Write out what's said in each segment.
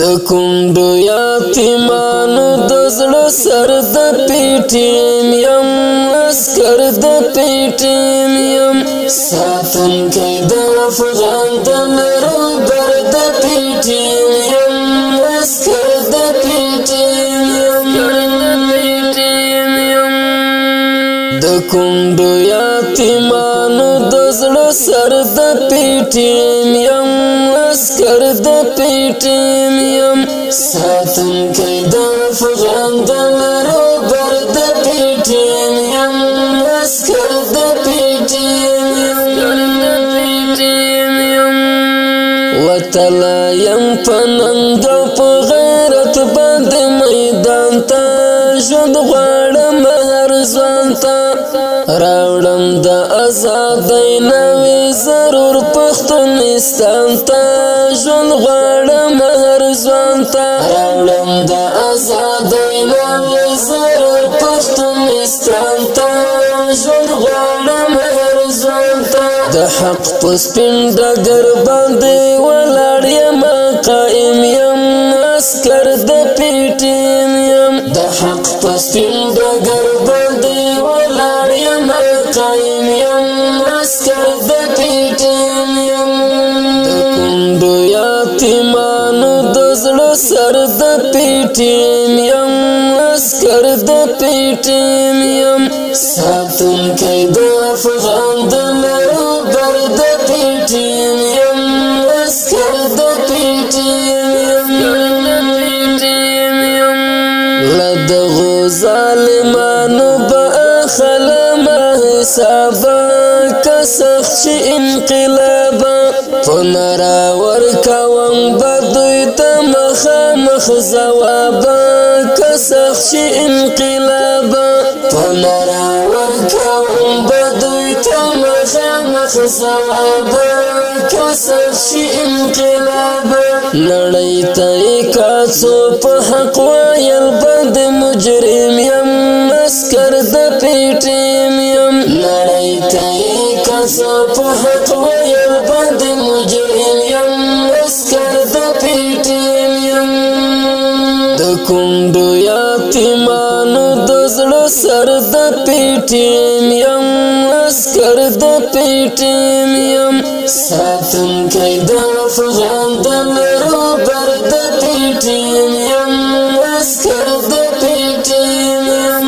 د کومډو یتیمانو د زړه سر د پیټیم یم عسکر د پیټیم یم ساتونکی د افغان د لرو بر د پیټیم یم عسکر د پیټیم یم د کومډو یتیمانو د زړه سر د پیټیم یم عسکر د پیټیم یم ساتونکی د افغان د لرو بر د پیټیم یم عسکر د پیټیم یم وتلا یم په ننګ او په غیرت باندې میدان ته ژوند غواړم هر ځوان ته راوړم د ازادۍ نوې ضرور پښتونستان ته ژوند غواړم هر ځوان ته راوړم د ازادۍ نوې ضرور پښتونستان ته ژوند غواړم هر ځوان ته د حق په سپین ډګر باندې ولاړ یم قائم یم عسکر د پیټیم یم د حق په سپین ډګر باندې ولاړ یم قائم یم عسکر د پیټیم یم د کومډو یتیمانو د زړه سر د پیټیم یم عسکر د پیټیم یم ساتونکی د افغان د لرو بر د پیټیم یم عسکر د پیټیم یم له دغو ظالمانو به اخلم حسابه که سخت شي انقلابه په نره ورکوم به دوی ته مخامخ ځوابه که سخت شي انقلابه په نره ورکوم به دوی ته مخامخ ځوابه که سخت شي انقلابه نړۍ ته یې کاڅو په حق ویل بد مجرم یم عسکر د پیټیم یم نړۍ ته یې کاڅو په حق ویل بد مجرم یم عسکر د پیټیم یم د کومډو یتیمانو د زړه سر د پیټیم یم عسکر د پیټیم یم ساتونکی د افغان د لرو بر د پیټیم یم عسکر د پیټیم یم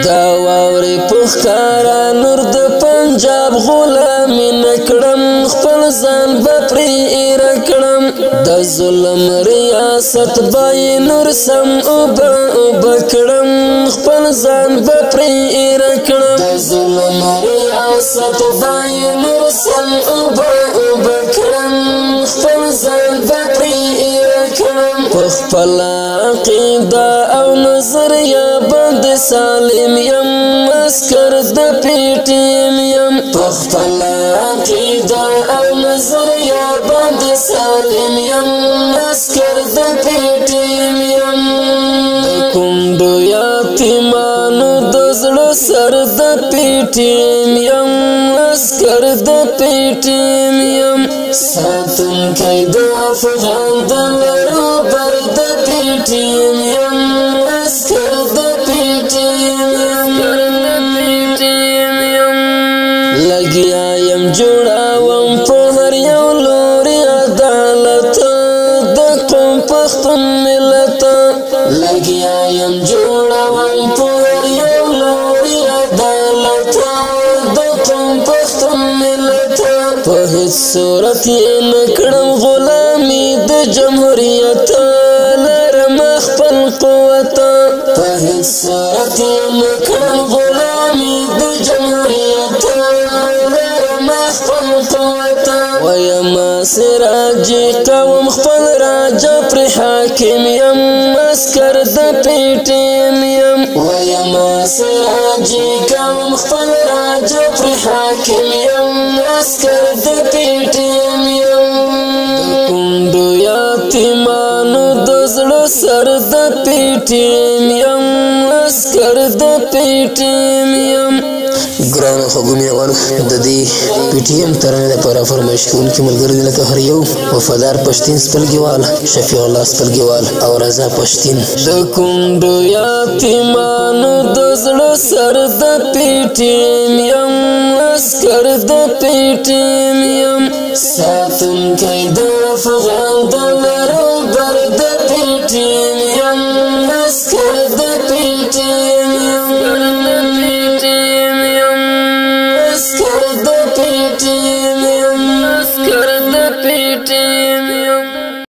دا واورې په ښکاره نور د پنجاب غلامي نه کړم خپل ځان به پرې ایره کړم د ظلم ریاست به یې نور سم اوبه کړم خپل ځان به پرې ایره کړم د ظلم ریاست به یې نور سم اوبه کړم خپل ځان به پرې ایره کړم په خپله عقیده او نظریه باندې سالم یم عسکر د پیټیم یم په خپله عقیده او نظریه باندې سالم یم عسکر د پیټیم یم د کومډو یتیمانو د زړه سر د پیټیم یم عسکر د پیټیم یم ساتونکی د افغان د لرو بر د پیټیم یم عسکر د پیټیم یم لګیا یم جوړوم په هر یو لوري عدالت د قوم پښتون ملت لګیا یم جوړوم په هر یو لوري عدالت د قوم پښتون ملت په هیڅ صورت یې نه کړم غلامي د جمهوریت لرم خپل قوت په هیڅ صورت یې نه کړم غلامي د جمهوریت لرم خپل قوت ویم سراجي قوم خپل راجا پر حاکم یم عسکر د پیټیم یم ویم سراجي قوم خپل راجا پر حاکم یم عسکر د پیټیم یم د کومډو یتیمانو د زړه سر د پیټیم یم عسکر د پیټیم یم ګران خوږمي وانه د دې پی ټی ایم ترانې لپاره فرمایش کوونکي ملګري دي لکه هر یو وفادار پښتین سپلګیوال شفیع الله سپلګیوال او رضا پښتین د کونډو یتیمانو د زړه سر د پی ټی ایم یم عسکر د پی ټی ایم یم ساتونکی د افغان د لرو بر د پی ټی ایم یم عسکر د پی ټی ایم یم عسکر د پی ټی ایم یم عسکر د پی ټی ایم